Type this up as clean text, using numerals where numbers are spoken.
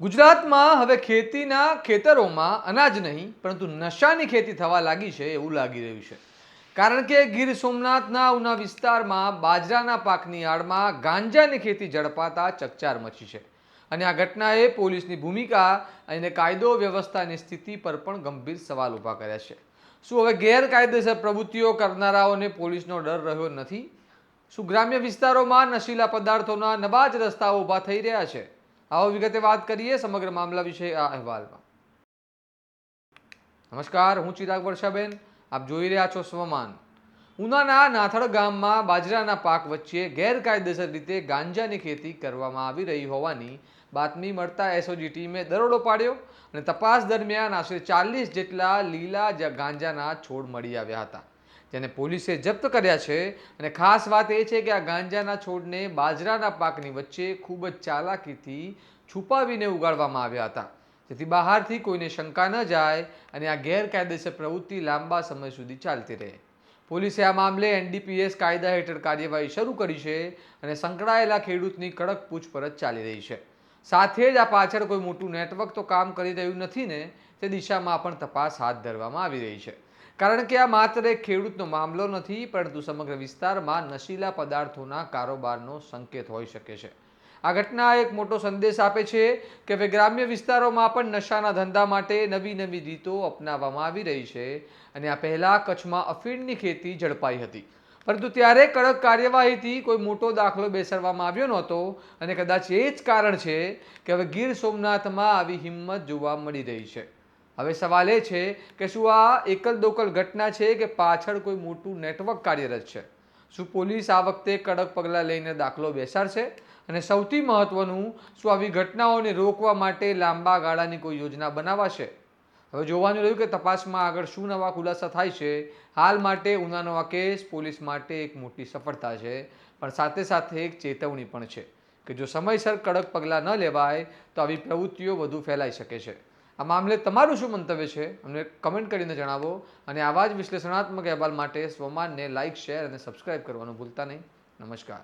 ગુજરાતમાં હવે ખેતીના ખેતરોમાં અનાજ નહીં પરંતુ નશાની ખેતી થવા લાગી છે એવું લાગી રહ્યું છે. કારણ કે ગીર સોમનાથના ઉના વિસ્તારમાં બાજરાના પાકની આડમાં ગાંજાની ખેતી ઝડપાતા ચકચાર મચી છે. અને આ ઘટનાએ પોલીસની ભૂમિકા અને કાયદો વ્યવસ્થાની સ્થિતિ પર પણ ગંભીર સવાલ ઊભા કર્યા છે. શું હવે ગેરકાયદેસર પ્રવૃત્તિઓ કરનારાઓને પોલીસનો ડર રહ્યો નથી? શું ગ્રામ્ય વિસ્તારોમાં નશીલા પદાર્થોના નવા જ રસ્તાઓ ઊભા થઈ રહ્યા છે? આવો વિગતે વાત કરીએ સમગ્ર મામલા વિશે આ અહેવાલમાં. નમસ્કાર, હું ચિરાગ વર્ષાબેન, આપ જોઈ રહ્યા છો સ્વમાન. ઉનાના નાથડ ગામમાં બાજરાના પાક વચ્ચે ગેરકાયદેસર રીતે ગાંજાની ખેતી કરવામાં આવી રહી હોવાની બાતમી મળતા એસઓજી ટીમે દરોડો પાડ્યો અને તપાસ દરમિયાન આશરે 40 જેટલા લીલા ગાંજાના છોડ મળી આવ્યા હતા, જેને પોલીસે જપ્ત કર્યા છે. અને ખાસ વાત એ છે કે આ ગાંજાના છોડને બાજરાના પાકની વચ્ચે ખૂબ જ ચાલાકીથી છુપાવીને ઉગાડવામાં આવ્યા હતા, જેથી બહારથી કોઈને શંકા ન જાય અને આ ગેરકાયદેસર પ્રવૃત્તિ લાંબા સમય સુધી ચાલતી રહે. પોલીસે આ મામલે એનડીપીએસ કાયદા હેઠળ કાર્યવાહી શરૂ કરી છે અને સંકળાયેલા ખેડૂતની કડક પૂછપરછ ચાલી રહી છે. સાથે જ આ પાછળ કોઈ મોટું નેટવર્ક તો કામ કરી રહ્યું નથી ને, તે દિશામાં પણ તપાસ હાથ ધરવામાં આવી રહી છે. કારણ કે આ માત્ર એક ખેડૂતનો મામલો નથી, પરંતુ સમગ્ર વિસ્તારમાં નશીલા પદાર્થોના કારોબારનો સંકેત હોઈ શકે છે. આ ઘટના એક મોટો સંદેશ આપે છે કે હવે ગ્રામ્ય વિસ્તારોમાં પણ નશાના ધંધા માટે નવી નવી રીતો અપનાવવામાં આવી રહી છે. અને આ પહેલા કચ્છમાં અફીણની ખેતી ઝડપાઈ હતી, પરંતુ ત્યારે કડક કાર્યવાહીથી કોઈ મોટો દાખલો બેસાડવામાં આવ્યો નહોતો. અને કદાચ એ જ કારણ છે કે હવે ગીર સોમનાથમાં આવી હિંમત જોવા મળી રહી છે. હવે સવાલ એ છે કે શું આ એકલ દોકલ ઘટના છે કે પાછળ કોઈ મોટું નેટવર્ક કાર્યરત છે? શું પોલીસ આ વખતે કડક પગલાં લઈને દાખલો બેસાડશે? અને સૌથી મહત્વનું, શું આવી ઘટનાઓને રોકવા માટે લાંબા ગાળાની કોઈ યોજના બનાવાશે? હવે જોવાનું રહ્યું કે તપાસમાં આગળ શું નવા ખુલાસા થાય છે. હાલ માટે ઉનાનો આ કેસ પોલીસ માટે એક મોટી સફળતા છે, પણ સાથે સાથે એક ચેતવણી પણ છે કે જો સમયસર કડક પગલાં ન લેવાય તો આવી પ્રવૃત્તિઓ વધુ ફેલાઈ શકે છે. આ મામલે તમારું શું મંતવ્ય છે અમને કમેન્ટ કરીને જણાવો. અને આવા જ વિશ્લેષણાત્મક અહેવાલ માટે સ્વમાનને લાઇક, શેર અને સબસ્ક્રાઇબ કરવાનું ભૂલતા નહીં. નમસ્કાર.